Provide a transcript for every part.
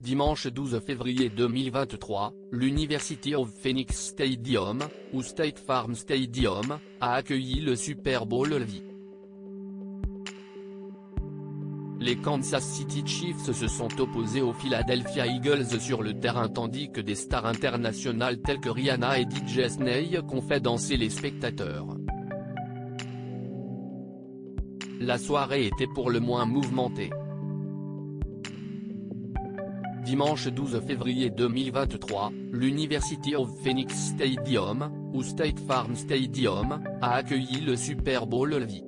Dimanche 12 février 2023, l'University of Phoenix Stadium, ou State Farm Stadium, a accueilli le Super Bowl LV. Les Kansas City Chiefs se sont opposés aux Philadelphia Eagles sur le terrain tandis que des stars internationales telles que Rihanna et DJ Snake ont fait danser les spectateurs. La soirée était pour le moins mouvementée. Dimanche 12 février 2023, l'University of Phoenix Stadium, ou State Farm Stadium, a accueilli le Super Bowl LV.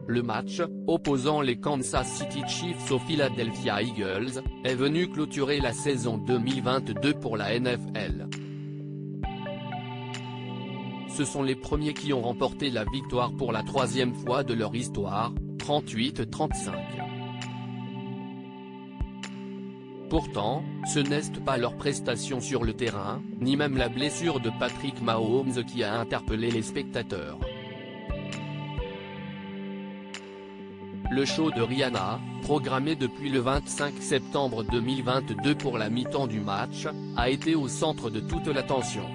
Le match, opposant les Kansas City Chiefs aux Philadelphia Eagles, est venu clôturer la saison 2022 pour la NFL. Ce sont les premiers qui ont remporté la victoire pour la troisième fois de leur histoire, 38-35. Pourtant, ce n'est pas leur prestation sur le terrain, ni même la blessure de Patrick Mahomes qui a interpellé les spectateurs. Le show de Rihanna, programmé depuis le 25 septembre 2022 pour la mi-temps du match, a été au centre de toute l'attention.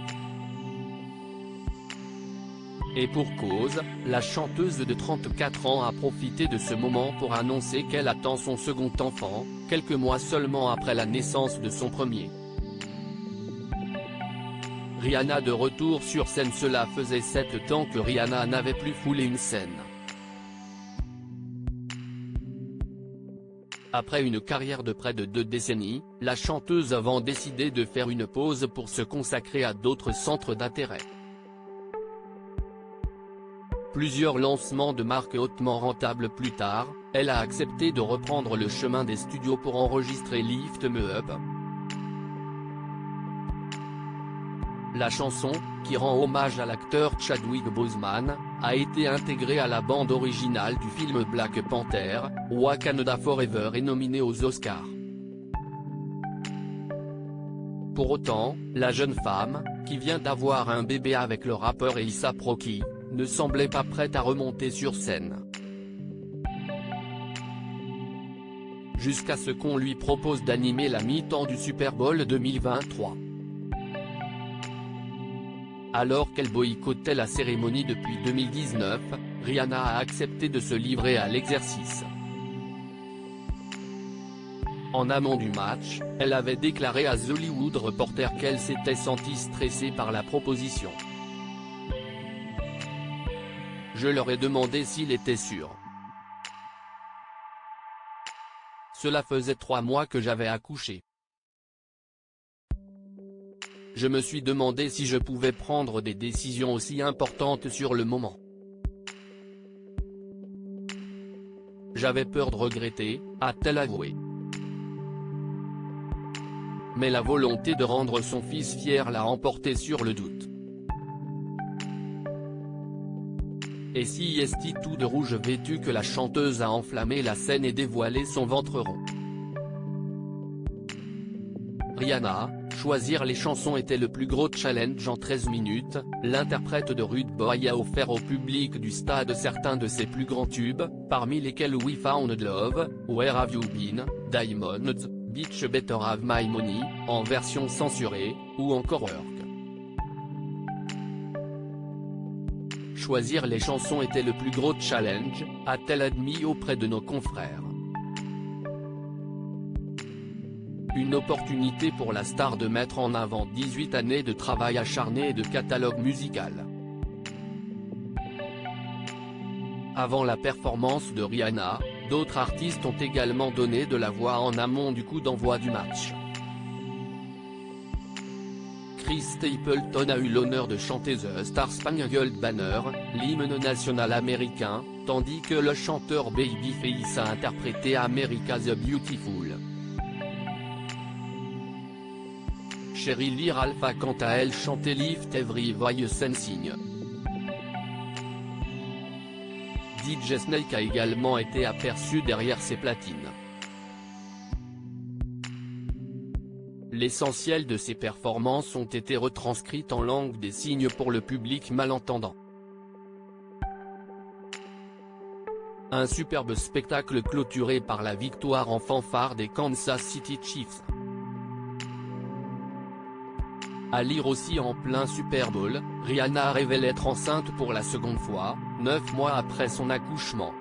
Et pour cause, la chanteuse de 34 ans a profité de ce moment pour annoncer qu'elle attend son second enfant, quelques mois seulement après la naissance de son premier. Rihanna de retour sur scène. Cela faisait 7 ans que Rihanna n'avait plus foulé une scène. Après une carrière de près de 2 décennies, la chanteuse a décidé de faire une pause pour se consacrer à d'autres centres d'intérêt. Plusieurs lancements de marques hautement rentables plus tard, elle a accepté de reprendre le chemin des studios pour enregistrer Lift Me Up. La chanson, qui rend hommage à l'acteur Chadwick Boseman, a été intégrée à la bande originale du film Black Panther, Wakanda Forever et nominée aux Oscars. Pour autant, la jeune femme, qui vient d'avoir un bébé avec le rappeur A$AP Rocky, ne semblait pas prête à remonter sur scène. Jusqu'à ce qu'on lui propose d'animer la mi-temps du Super Bowl 2023. Alors qu'elle boycottait la cérémonie depuis 2019, Rihanna a accepté de se livrer à l'exercice. En amont du match, elle avait déclaré à The Hollywood Reporter qu'elle s'était sentie stressée par la proposition. Je leur ai demandé s'il était sûr. Cela faisait 3 mois que j'avais accouché. Je me suis demandé si je pouvais prendre des décisions aussi importantes sur le moment. J'avais peur de regretter, a-t-elle avoué. Mais la volonté de rendre son fils fier l'a emporté sur le doute. Et si est tout de rouge vêtu que la chanteuse a enflammé la scène et dévoilé son ventre rond. Rihanna, choisir les chansons était le plus gros challenge en 13 minutes, l'interprète de Rude Boy a offert au public du stade certains de ses plus grands tubes, parmi lesquels We Found Love, Where Have You Been, Diamonds, Bitch Better Have My Money, en version censurée, ou encore Work. Choisir les chansons était le plus gros challenge, a-t-elle admis auprès de nos confrères. Une opportunité pour la star de mettre en avant 18 années de travail acharné et de catalogue musical. Avant la performance de Rihanna, d'autres artistes ont également donné de la voix en amont du coup d'envoi du match. Chris Stapleton a eu l'honneur de chanter The Star-Spangled Banner, l'hymne national américain, tandis que le chanteur Babyface a interprété America the Beautiful. Cheryl Lee Ralph a quant à elle chanté Lift Every Voice Sing. DJ Snake a également été aperçu derrière ses platines. L'essentiel de ses performances ont été retranscrites en langue des signes pour le public malentendant. Un superbe spectacle clôturé par la victoire en fanfare des Kansas City Chiefs. À lire aussi en plein Super Bowl, Rihanna révèle être enceinte pour la seconde fois, 9 mois après son accouchement.